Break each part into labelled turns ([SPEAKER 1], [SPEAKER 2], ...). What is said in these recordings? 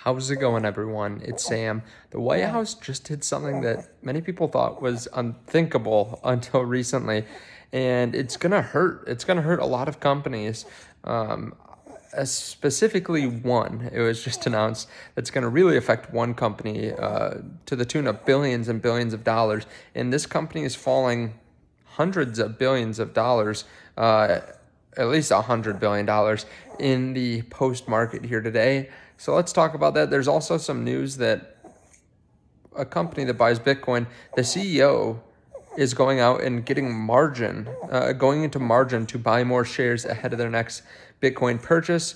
[SPEAKER 1] How's it going, everyone? It's Sam. The White House just did something that many people thought was unthinkable until recently, and it's gonna hurt. It's gonna hurt a lot of companies, specifically one. It was just announced that's gonna really affect one company to the tune of billions and billions of dollars, and this company is falling hundreds of billions of dollars. At least $100 billion in the post market here today. So let's talk about that. There's also some news that a company that buys Bitcoin, the CEO is going out and getting going into margin to buy more shares ahead of their next Bitcoin purchase.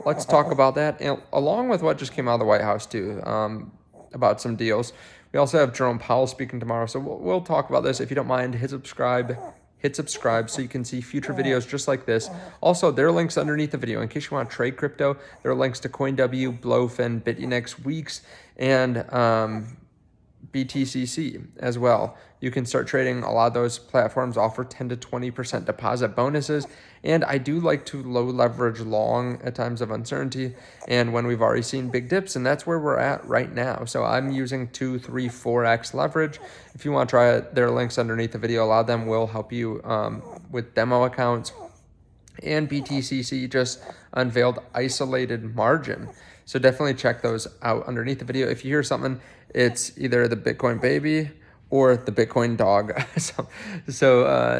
[SPEAKER 1] Let's talk about that, and along with what just came out of the White House too, about some deals. We also have Jerome Powell speaking tomorrow, so we'll talk about this. If you don't mind, hit subscribe so you can see future videos just like this. Also, there are links underneath the video in case you want to trade crypto. There are links to CoinW, Blowfin, Bitfinex, Weeks, and BTCC as well. You can start trading. A lot of those platforms offer 10 to 20% deposit bonuses, and I do like to low leverage long at times of uncertainty and when we've already seen big dips, and that's where we're at right now. So I'm using 2, 3, 4x leverage. If you want to try it, there are links underneath the video. A lot of them will help you with demo accounts. And BTCC just unveiled isolated margin. So definitely check those out underneath the video. If you hear something, it's either the Bitcoin baby or the Bitcoin dog.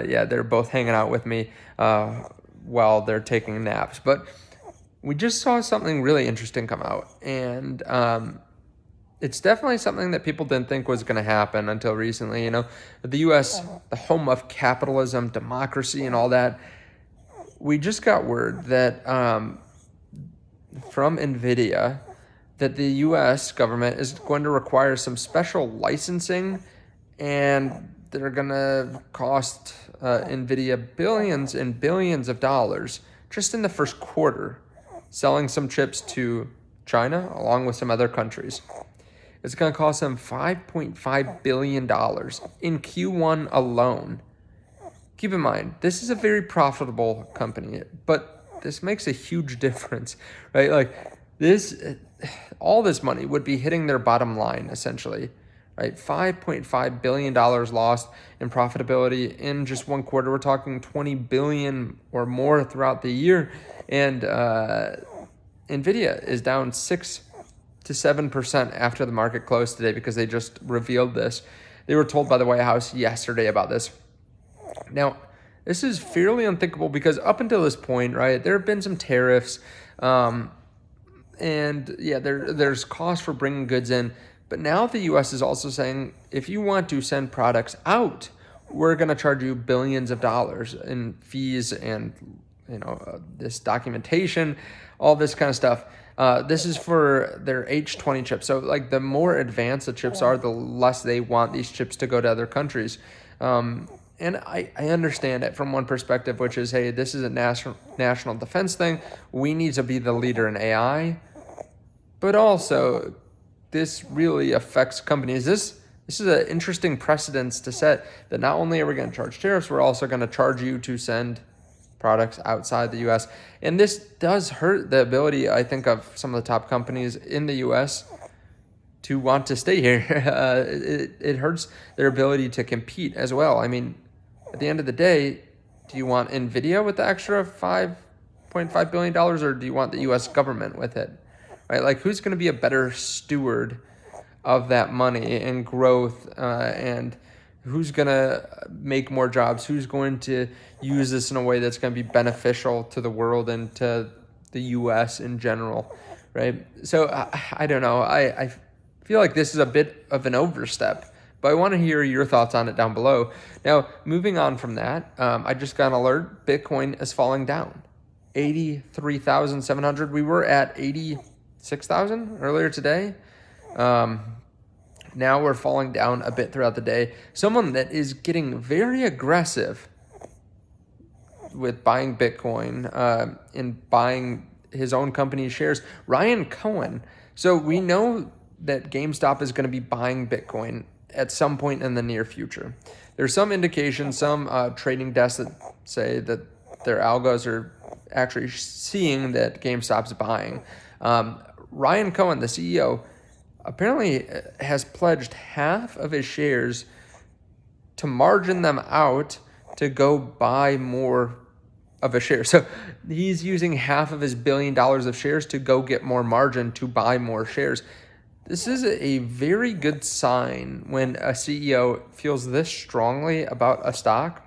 [SPEAKER 1] Yeah, they're both hanging out with me while they're taking naps. But we just saw something really interesting come out, and it's definitely something that people didn't think was going to happen until recently. You know, the U.S., the home of capitalism, democracy, and all that. We just got word that from NVIDIA that the U.S. government is going to require some special licensing, and they're going to cost NVIDIA billions and billions of dollars just in the first quarter, selling some chips to China along with some other countries. It's going to cost them $5.5 billion in Q1 alone. Keep in mind, this is a very profitable company, but this makes a huge difference, right? Like all this money would be hitting their bottom line essentially, right? $5.5 billion lost in profitability in just one quarter. We're talking 20 billion or more throughout the year. And NVIDIA is down 6 to 7% after the market closed today because they just revealed this. They were told by the White House yesterday about this. Now, this is fairly unthinkable because up until this point, right, there have been some tariffs, and yeah, there's cost for bringing goods in. But now the U.S. is also saying, if you want to send products out, we're going to charge you billions of dollars in fees and, this documentation, all this kind of stuff. This is for their H20 chips. So, like, the more advanced the chips are, the less they want these chips to go to other countries. And I understand it from one perspective, which is, hey, this is a national defense thing. We need to be the leader in AI. But also, this really affects companies. This is an interesting precedence to set that not only are we going to charge tariffs, we're also going to charge you to send products outside the U.S. And this does hurt the ability, I think, of some of the top companies in the U.S. to want to stay here. It hurts their ability to compete as well. I mean, at the end of the day, do you want NVIDIA with the extra $5.5 billion, or do you want the U.S. government with it? Right? Like, who's going to be a better steward of that money and growth, and who's going to make more jobs? Who's going to use this in a way that's going to be beneficial to the world and to the U.S. in general, right? So I don't know. I feel like this is a bit of an overstep, but I want to hear your thoughts on it down below. Now, moving on from that, I just got an alert. Bitcoin is falling down. 83,700. We were at 86,000 earlier today. Now we're falling down a bit throughout the day. Someone that is getting very aggressive with buying Bitcoin and buying his own company's shares, Ryan Cohen. So we know that GameStop is going to be buying Bitcoin at some point in the near future. There's some indications, some trading desks that say that their algos are actually seeing that GameStop's buying. Ryan Cohen, the CEO, apparently has pledged half of his shares to margin them out to go buy more of a share. So he's using half of his $1 billion of shares to go get more margin to buy more shares. This is a very good sign when a CEO feels this strongly about a stock.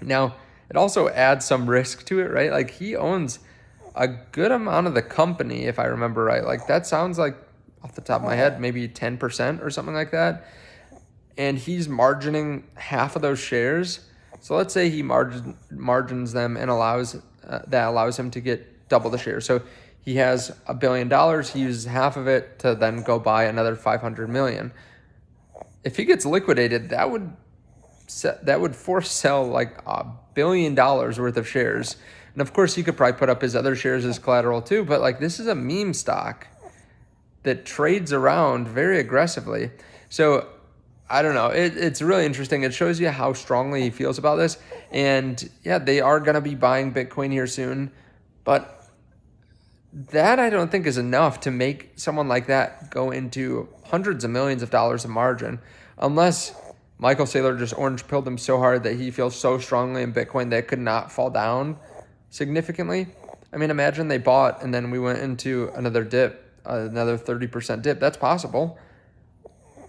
[SPEAKER 1] Now, it also adds some risk to it, right? Like, he owns a good amount of the company, if I remember right. Like, that sounds like, off the top of my head, maybe 10% or something like that. And he's margining half of those shares. So let's say he margins them and that allows him to get double the shares. So he has $1 billion. He uses half of it to then go buy another 500 million. If he gets liquidated, that would force sell like $1 billion worth of shares. And of course, he could probably put up his other shares as collateral too. But like, this is a meme stock that trades around very aggressively. So I don't know. It's really interesting. It shows you how strongly he feels about this. And yeah, they are going to be buying Bitcoin here soon. But that I don't think is enough to make someone like that go into hundreds of millions of dollars of margin, unless Michael Saylor just orange pilled him so hard that he feels so strongly in Bitcoin that it could not fall down significantly. I mean, imagine they bought and then we went into another dip, another 30% dip. That's possible.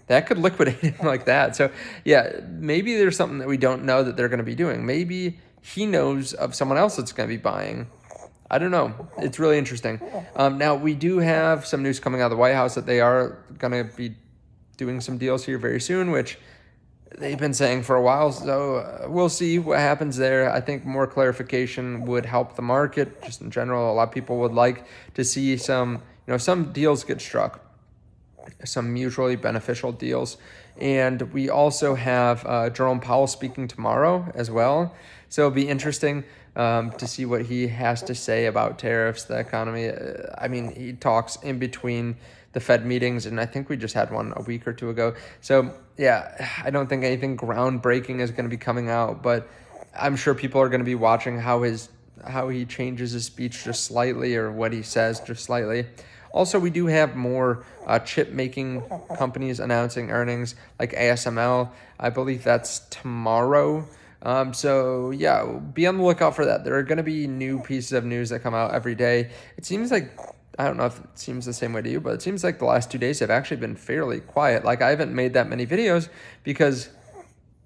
[SPEAKER 1] That could liquidate him like that. So yeah, maybe there's something that we don't know that they're going to be doing. Maybe he knows of someone else that's going to be buying. I don't know. It's really interesting. Now, we do have some news coming out of the White House that they are going to be doing some deals here very soon, which they've been saying for a while. So we'll see what happens there. I think more clarification would help the market. Just in general, a lot of people would like to see some deals get struck, some mutually beneficial deals. And we also have Jerome Powell speaking tomorrow as well. So it'll be interesting to see what he has to say about tariffs, the economy. I mean, he talks in between the Fed meetings, and I think we just had one a week or two ago. So yeah, I don't think anything groundbreaking is going to be coming out, but I'm sure people are going to be watching how he changes his speech just slightly, or what he says just slightly. Also, we do have more chip-making companies announcing earnings, like ASML. I believe that's tomorrow. So yeah, be on the lookout for that. There are going to be new pieces of news that come out every day. It seems like, I don't know if it seems the same way to you, but it seems like the last 2 days have actually been fairly quiet. Like, I haven't made that many videos because,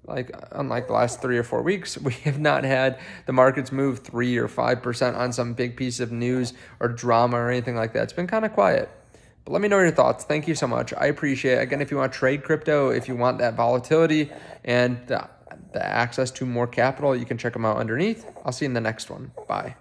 [SPEAKER 1] like, unlike the last 3 or 4 weeks, we have not had the markets move 3 or 5% on some big piece of news or drama or anything like that. It's been kind of quiet. But let me know your thoughts. Thank you so much. I appreciate it. Again, if you want to trade crypto, if you want that volatility and the access to more capital, you can check them out underneath. I'll see you in the next one. Bye.